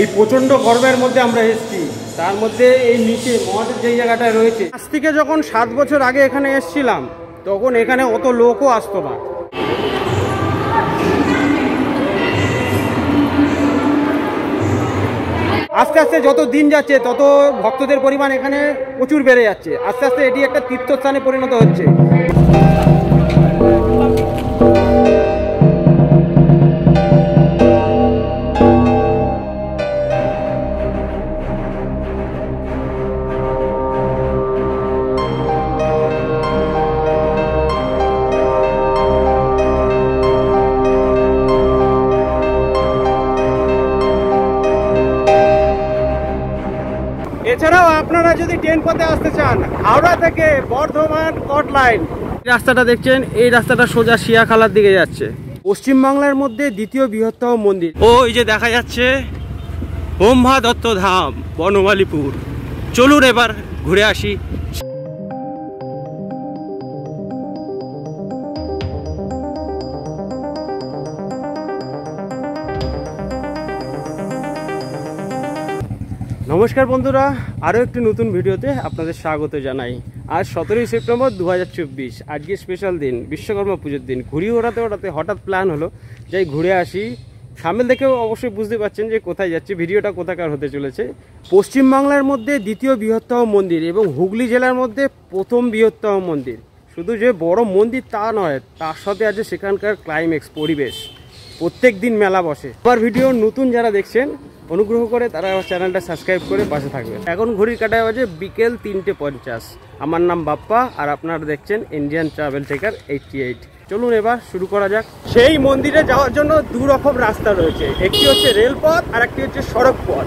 এই প্রচণ্ড গরমের মধ্যে আমরা এসেছি, তার মধ্যে এই নিচে মহাদেব যেই জায়গাটায় রয়েছে, আজ থেকে যখন 7 বছর আগে এখানে এসেছিলাম তখন এখানে অত লোকও আসতো না। আস্তে আস্তে যত দিন যাচ্ছে তত ভক্তদের পরিমাণ এখানে প্রচুর বেড়ে যাচ্ছে। আস্তে আস্তে এটি একটা তীর্থস্থানে পরিণত হচ্ছে। এছাড়াও আপনারা যদি ট্রেন পথে আসতে চান, হাওড়া থেকে বর্ধমান কট লাইন রাস্তাটা দেখছেন, এই রাস্তাটা সোজা শিয়াখালার দিকে যাচ্ছে। পশ্চিমবাংলার মধ্যে দ্বিতীয় বৃহত্তম মন্দির। ওই যে দেখা যাচ্ছে ব্রহ্মা দত্ত ধাম বনমালীপুর। চলুন এবার ঘুরে আসি। নমস্কার বন্ধুরা, আরও একটি নতুন ভিডিওতে আপনাদের স্বাগত জানাই। আজ 17ই সেপ্টেম্বর 2024, আজকে স্পেশাল দিন, বিশ্বকর্মা পুজোর দিন। ঘুরিয়ে ওড়াতে হঠাৎ প্ল্যান হলো যাই ঘুরে আসি। সামনে দেখেও অবশ্যই বুঝতে পারছেন যে কোথায় যাচ্ছে, ভিডিওটা কোথাকার হতে চলেছে। পশ্চিমবাংলার মধ্যে দ্বিতীয় বৃহত্তম মন্দির এবং হুগলি জেলার মধ্যে প্রথম বৃহত্তম মন্দির। শুধু যে বড় মন্দির তা নয়, তার সাথে আছে সেখানকার ক্লাইম্যাক্স পরিবেশ। প্রত্যেক দিন মেলা বসে। আমার ভিডিও নতুন যারা দেখছেন অনুগ্রহ করে তারা চ্যানেলটা সাবস্ক্রাইব করে পাশে থাকবেন। এখন ঘড়ির কাটায় বাজে বিকেল 3:50। আমার নাম বাপ্পা আর আপনারা দেখছেন ইন্ডিয়ান ট্রাভেল ট্রেকার 88। চলুন এবার শুরু করা যাক। সেই মন্দিরে যাওয়ার জন্য দু রকম রাস্তা রয়েছে, একটি হচ্ছে রেলপথ আর একটি হচ্ছে সড়ক পথ।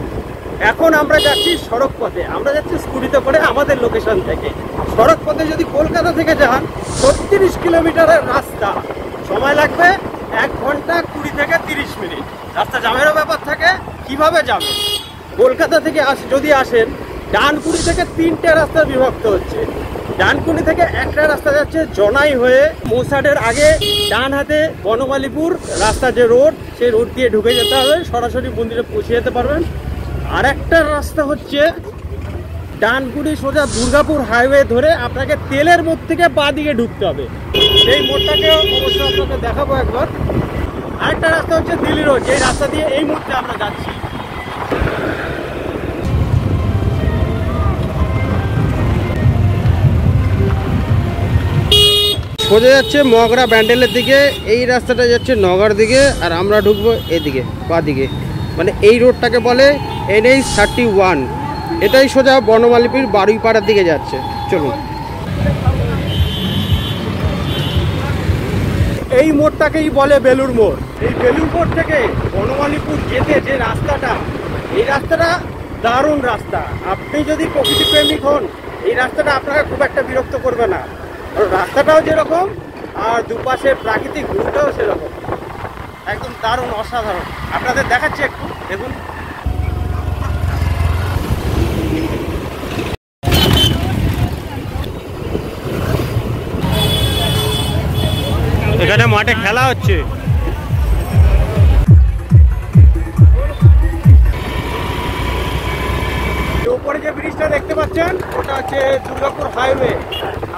এখন আমরা যাচ্ছি সড়ক পথে, আমরা যাচ্ছি স্কুটিতে করে আমাদের লোকেশন থেকে। সড়ক পথে যদি কলকাতা থেকে যান 36 কিলোমিটারের রাস্তা, সময় লাগবে 1 ঘন্টা 20 থেকে 30 মিনিট। রাস্তা জামেরও ব্যাপার থাকে, কিভাবে যাবেন? কলকাতা থেকে যদি আসেন, ডানকুনি থেকে 3টে রাস্তা বিভক্ত হচ্ছে। ডানকুনি থেকে একটা রাস্তা যাচ্ছে জনাই হয়ে মৌসাডের আগে ডান হাতে বনমালীপুর রাস্তা, যে রোড, সেই রোড দিয়ে ঢুকে যেতে হবে, সরাসরি মন্দিরে পৌঁছে যেতে পারবেন। আর একটা রাস্তা হচ্ছে ডানকুনি সোজা দুর্গাপুর হাইওয়ে ধরে আপনাকে তেলের মোড় থেকে বাঁ দিকে ঢুকতে হবে। সেই মোড়টাকে অবশ্যই আপনাকে দেখাবো একবার। আরেকটা রাস্তা হচ্ছে দিল্লি রোড, যেই রাস্তা দিয়ে এই মুহূর্তে আমরা যাচ্ছি। সোজা যাচ্ছে মগরা ব্যান্ডেলের দিকে, এই রাস্তাটা যাচ্ছে নগর দিকে, আর আমরা ঢুকবো এদিকে বাঁ দিকে। মানে এই রোডটাকে বলে NH 31। এটাই সোজা বনমালীপুর বারুইপাড়ার দিকে যাচ্ছে। চলুন। এই মোড়টাকেই বলে বেলুর মোড়। এই বেলুর মোড় থেকে বনমালীপুর যেতে যে রাস্তাটা, এই রাস্তাটা দারুণ রাস্তা। আপনি যদি প্রকৃতি প্রেমিক হন, এই রাস্তাটা আপনাকে খুব একটা বিরক্ত করবে না। রাস্তাটাও যেরকম আর দুপাশে প্রাকৃতিক ভিউটাও সেরকম, একদম দারুণ, অসাধারণ। আপনাদের দেখাচ্ছি একটু দেখুন। এখানে মাঠে খেলা হচ্ছে। উপরে যে ব্রিজটা দেখতে পাচ্ছেন ওটা হচ্ছে দুর্গাপুর হাইওয়ে।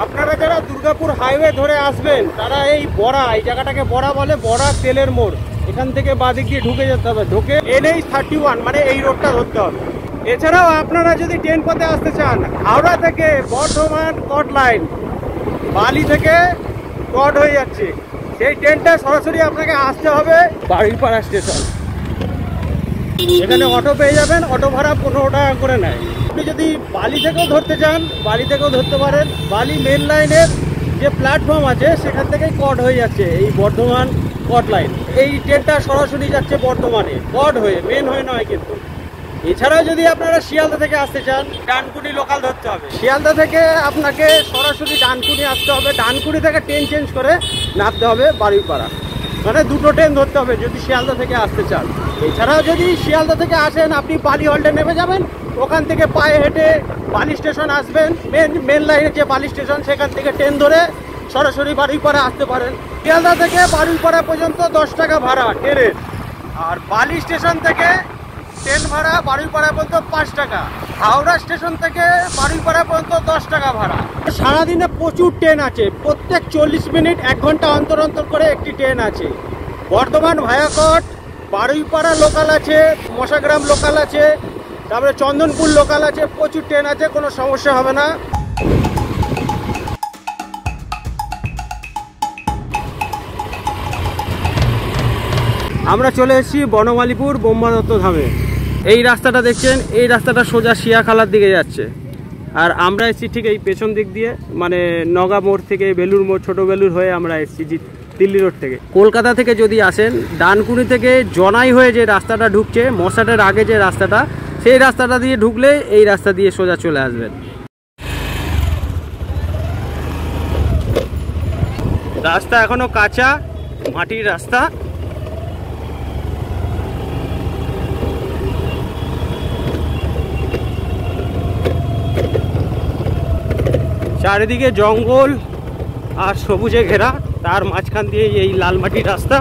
আপনারা যারা দুর্গাপুর হাইওয়ে ধরে আসবেন তারা এই বড়া, এই জায়গাটাকে বড়া বলে, বড়া তেলের মোড়, এখান থেকে বাঁদিক দিয়ে ঢুকে যেতে হবে। ঢুকে NH 31 মানে এই রোডটা ধরতে হবে। এছাড়াও আপনারা যদি ট্রেন পথে আসতে চান, হাওড়া থেকে বর্ধমান কট লাইন, বালি থেকে কট হয়ে যাচ্ছে, সেই ট্রেনটা সরাসরি আপনাকে আসতে হবে বারুইপাড়া স্টেশন। এখানে অটো পেয়ে যাবেন, অটো ভাড়া 15 টাকা করে নেয়। আপনি যদি বালি থেকেও ধরতে চান, বালি থেকেও ধরতে পারেন। বালি মেন লাইনের যে প্ল্যাটফর্ম আছে সেখান থেকেই কট হয়ে যাচ্ছে এই বর্ধমান কট লাইন। এই ট্রেনটা সরাসরি যাচ্ছে বর্ধমানে কট হয়ে, মেন হয়ে নয় কিন্তু। এছাড়াও যদি আপনারা শিয়ালদা থেকে আসতে চান, ডানকুনি লোকাল ধরতে হবে। শিয়ালদা থেকে আপনাকে সরাসরি ডানকুনি আসতে হবে, ডানকুনি থেকে ট্রেন চেঞ্জ করে নামতে হবে বারুইপাড়া। মানে দুটো ট্রেন ধরতে হবে যদি শিয়ালদা থেকে আসতে চান। এছাড়াও যদি শিয়ালদা থেকে আসেন, আপনি বালি হল্টে নেমে যাবেন, ওখান থেকে পায়ে হেঁটে বালি স্টেশন আসবেন। মেন লাইনের যে বালি স্টেশন, সেখান থেকে ট্রেন ধরে সরাসরি বারুইপাড়া আসতে পারেন। শিয়ালদা থেকে বারুইপাড়া পর্যন্ত 10 টাকা ভাড়া ট্রেনের। আর বালি স্টেশন থেকে ট্রেন ভাড়া বারুইপাড়া পর্যন্ত 5 টাকা, হাওড়া স্টেশন থেকে বারুইপাড়া পর্যন্ত 10 টাকা ভাড়া। সারাদিনে প্রচুর ট্রেন আছে, প্রত্যেক 40 মিনিট 1 ঘন্টা অন্তর অন্তর করে একটি ট্রেন আছে। বর্ধমান ভায়াকট, বারুইপাড়া লোকাল আছে, মশাগ্রাম লোকাল আছে, তারপরে চন্দনপুর লোকাল আছে, প্রচুর ট্রেন আছে, কোনো সমস্যা হবে না। আমরা চলে এসেছি বনমালীপুর ব্রহ্মদত্ত ধামে। এই রাস্তাটা দেখছেন, এই রাস্তাটা সোজা শিয়াখালার দিকে যাচ্ছে, আর আমরা এসেছি ঠিক এই পেছন দিক দিয়ে, মানে নগা মোড় থেকে বেলুর মোড়, ছোটো বেলুর হয়ে আমরা এসেছি দিল্লি রোড থেকে। কলকাতা থেকে যদি আসেন, ডানকুনি থেকে জনাই হয়ে যে রাস্তাটা ঢুকছে, মশাটের আগে যে রাস্তাটা, সেই রাস্তাটা দিয়ে ঢুকলে এই রাস্তা দিয়ে সোজা চলে আসবেন। রাস্তা এখনো কাঁচা, মাটির রাস্তা। চারিদিকে জঙ্গল আর সবুজে ঘেরা, তার মাঝখান দিয়ে এই লাল মাটির রাস্তা।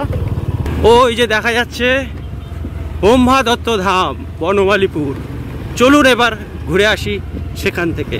ওই যে দেখা যাচ্ছে ব্রহ্মদত্ত ধাম বনমালীপুর। চলুন এবার ঘুরে আসি সেখান থেকে।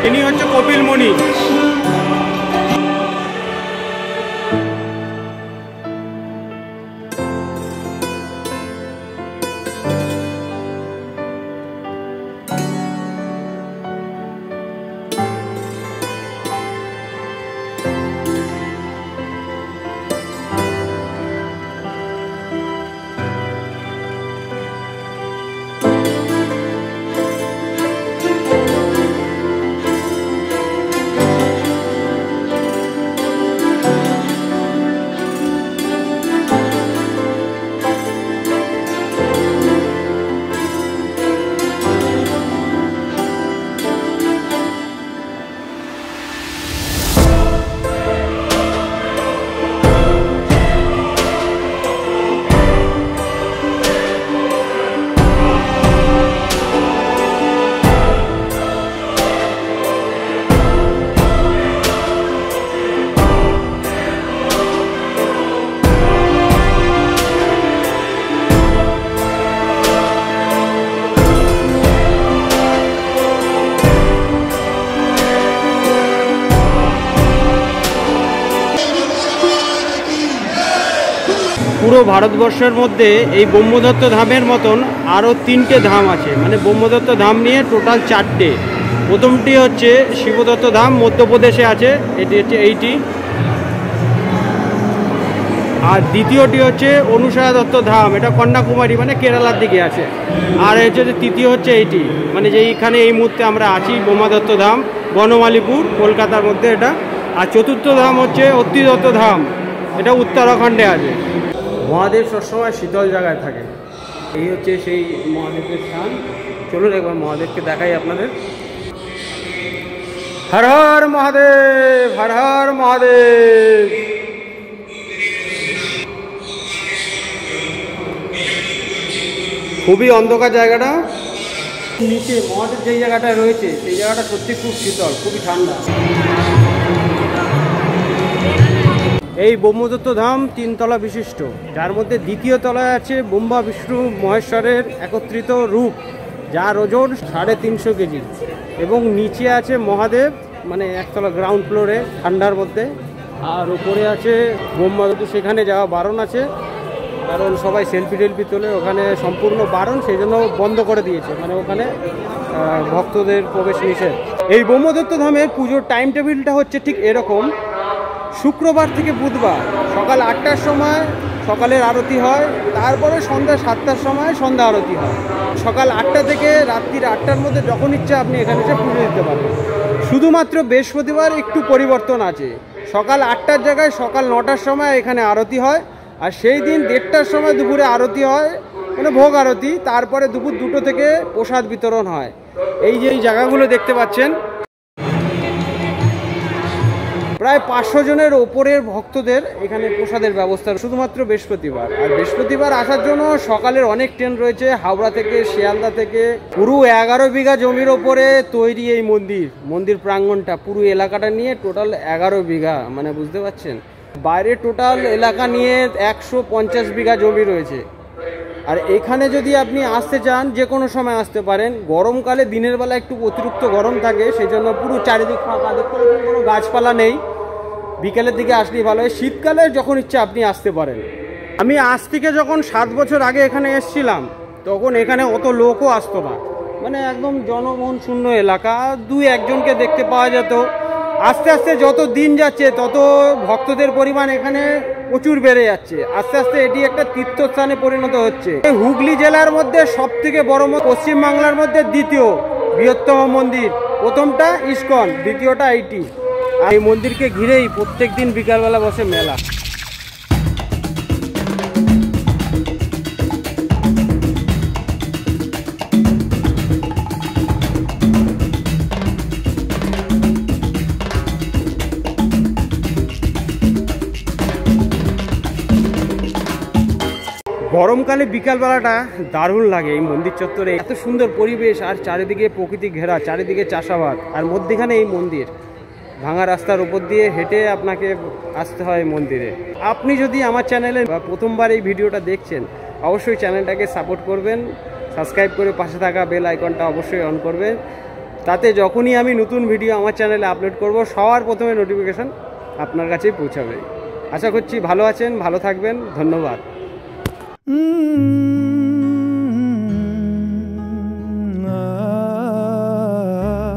ইনি হচ্ছে কপিল মুনি। পুরো ভারতবর্ষের মধ্যে এই ব্রহ্মদত্ত ধামের মতন আরও 3টে ধাম আছে, মানে ব্রহ্মদত্ত ধাম নিয়ে টোটাল 4টে। প্রথমটি হচ্ছে শিবদত্ত ধাম, মধ্যপ্রদেশে আছে, এটি হচ্ছে এইটি। আর দ্বিতীয়টি হচ্ছে অনুসয়া দত্ত ধাম, এটা কন্যাকুমারী মানে কেরালার দিকে আছে। আর হচ্ছে যে তৃতীয় হচ্ছে এইটি, মানে যে এইখানে এই মুহূর্তে আমরা আছি ব্রহ্মদত্ত ধাম, বনমালীপুর, কলকাতার মধ্যে এটা। আর চতুর্থ ধাম হচ্ছে অত্রি দত্ত ধাম, এটা উত্তরাখণ্ডে আছে। মহাদেব সবসময় শীতল জায়গায় থাকে। এই হচ্ছে সেই মহাদেবের স্থান। চলুন একবার মহাদেবকে দেখাই আপনাদের। হর হর মহাদেব, হর হর মহাদেব। খুবই অন্ধকার জায়গাটা। নিচে মহাদেব যেই জায়গাটায় রয়েছে সেই জায়গাটা সত্যি খুব শীতল, খুবই ঠান্ডা। এই ব্রহ্মদত্ত ধাম 3 তলা বিশিষ্ট, যার মধ্যে দ্বিতীয় তলায় আছে ব্রহ্মা বিষ্ণু মহেশ্বরের একত্রিত রূপ, যার ওজন 350 কেজি। এবং নিচে আছে মহাদেব, মানে একতলা গ্রাউন্ড ফ্লোরে ঠান্ডার মধ্যে। আর উপরে আছে ব্রহ্মদত্ত, সেখানে যাওয়া বারণ আছে, কারণ সবাই সেলফি টেলফি তোলে, ওখানে সম্পূর্ণ বারণ, সেই জন্য বন্ধ করে দিয়েছে, মানে ওখানে ভক্তদের প্রবেশ নিষেধ। এই ব্রহ্মদত্ত ধামের পুজোর টাইম টেবিলটা হচ্ছে ঠিক এরকম। শুক্রবার থেকে বুধবার সকাল 8টার সময় সকালের আরতি হয়, তারপরে সন্ধ্যা 7টার সময় সন্ধ্যা আরতি হয়। সকাল 8টা থেকে রাত্রির 8টার মধ্যে যখন ইচ্ছা আপনি এখানে এসে পুজো দিতে পারবেন। শুধুমাত্র বৃহস্পতিবার একটু পরিবর্তন আছে, সকাল 8টার জায়গায় সকাল 9টার সময় এখানে আরতি হয়। আর সেই দিন 1:30টার সময় দুপুরে আরতি হয়, মানে ভোগ আরতি। তারপরে দুপুর 2টো থেকে প্রসাদ বিতরণ হয়। এই যে এই জায়গাগুলো দেখতে পাচ্ছেন, প্রায় 500 জনের ওপরের ভক্তদের এখানে প্রসাদের ব্যবস্থা, শুধুমাত্র বৃহস্পতিবার। আর বৃহস্পতিবার আসার জন্য সকালের অনেক ট্রেন রয়েছে, হাওড়া থেকে, শিয়ালদা থেকে। পুরো 11 বিঘা জমির ওপরে তৈরি এই মন্দির প্রাঙ্গণটা, পুরো এলাকাটা নিয়ে টোটাল 11 বিঘা, মানে বুঝতে পারছেন। বাইরে টোটাল এলাকা নিয়ে 150 বিঘা জমি রয়েছে। আর এখানে যদি আপনি আসতে চান যে কোনো সময় আসতে পারেন। গরমকালে দিনের বেলা একটু অতিরিক্ত গরম থাকে, সেই জন্য পুরো চারিদিক ফাঁকা, দেখতে পাচ্ছেন কোনো গাছপালা নেই। বিকেলের দিকে আসলেই ভালো হয়। শীতকালে যখন ইচ্ছা আপনি আসতে পারেন। আমি আজ থেকে যখন 7 বছর আগে এখানে এসেছিলাম, তখন এখানে অত লোকও আসতো না, মানে একদম জনবহুল শূন্য এলাকা, 2-1জনকে দেখতে পাওয়া যেত। আস্তে আস্তে যত দিন যাচ্ছে তত ভক্তদের পরিমাণ এখানে প্রচুর বেড়ে যাচ্ছে। আস্তে আস্তে এটি একটা তীর্থস্থানে পরিণত হচ্ছে। হুগলি জেলার মধ্যে সব থেকে বড়, পশ্চিমবাংলার মধ্যে দ্বিতীয় বৃহত্তম মন্দির। প্রথমটা ইস্কন, দ্বিতীয়টা এইটি। আর এই মন্দিরকে ঘিরেই প্রত্যেক দিন বিকালবেলা বসে মেলা। গরমকালে বিকালবেলাটা দারুণ লাগে এই মন্দির চত্বরে, এত সুন্দর পরিবেশ, আর চারিদিকে প্রকৃতি ঘেরা, চারিদিকে চাষাবাদ, আর মধ্যেখানে এই মন্দির। ভাঙা রাস্তার উপর দিয়ে হেঁটে আপনাকে আসতে হয় মন্দিরে। আপনি যদি আমার চ্যানেলে প্রথমবার এই ভিডিওটা দেখছেন, অবশ্যই চ্যানেলটাকে সাপোর্ট করবেন, সাবস্ক্রাইব করে পাশে থাকা বেল আইকনটা অবশ্যই অন করবেন। তাতে যখনই আমি নতুন ভিডিও আমার চ্যানেলে আপলোড করব, সবার প্রথমে নোটিফিকেশান আপনার কাছেই পৌঁছাবে। আশা করছি ভালো আছেন, ভালো থাকবেন। ধন্যবাদ।